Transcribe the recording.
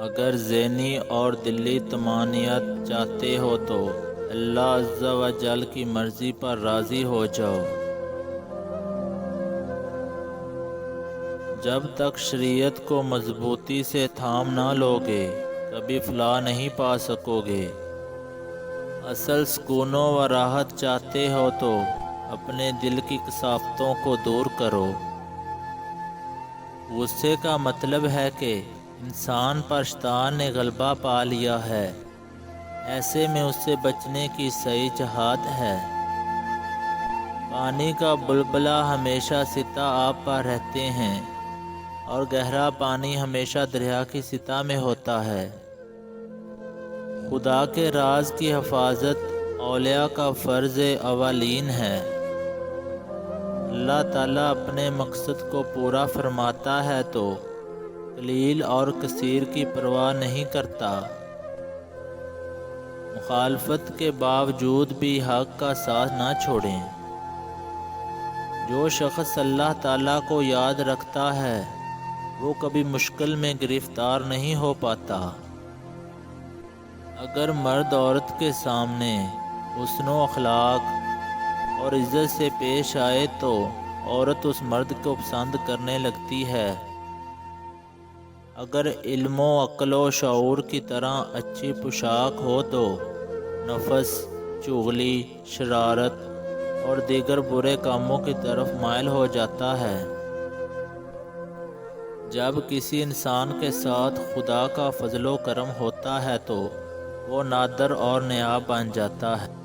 اگر ذہنی اور دلی طمانینت چاہتے ہو تو اللہ عز و جل کی مرضی پر راضی ہو جاؤ۔ جب تک شریعت کو مضبوطی سے تھام نہ لوگے کبھی فلاح نہیں پا سکو گے۔ اصل سکون و راحت چاہتے ہو تو اپنے دل کی کثافتوں کو دور کرو۔ غصے کا مطلب ہے کہ انسان پر شیطان نے غلبہ پا لیا ہے، ایسے میں اس سے بچنے کی صحیح جہاد ہے۔ پانی کا بلبلہ ہمیشہ سطح آب پر رہتے ہیں اور گہرا پانی ہمیشہ دریا کی سطح میں ہوتا ہے۔ خدا کے راز کی حفاظت اولیاء کا فرض اولین ہے۔ اللہ تعالیٰ اپنے مقصد کو پورا فرماتا ہے تو قلیل اور کثیر کی پرواہ نہیں کرتا۔ مخالفت کے باوجود بھی حق کا ساتھ نہ چھوڑیں۔ جو شخص اللہ تعالیٰ کو یاد رکھتا ہے وہ کبھی مشکل میں گرفتار نہیں ہو پاتا۔ اگر مرد عورت کے سامنے حسن و اخلاق اور عزت سے پیش آئے تو عورت اس مرد کو پسند کرنے لگتی ہے۔ اگر علم و عقل و شعور کی طرح اچھی پوشاک ہو تو نفس چغلی، شرارت اور دیگر برے کاموں کی طرف مائل ہو جاتا ہے۔ جب کسی انسان کے ساتھ خدا کا فضل و کرم ہوتا ہے تو وہ نادر اور نایاب بن جاتا ہے۔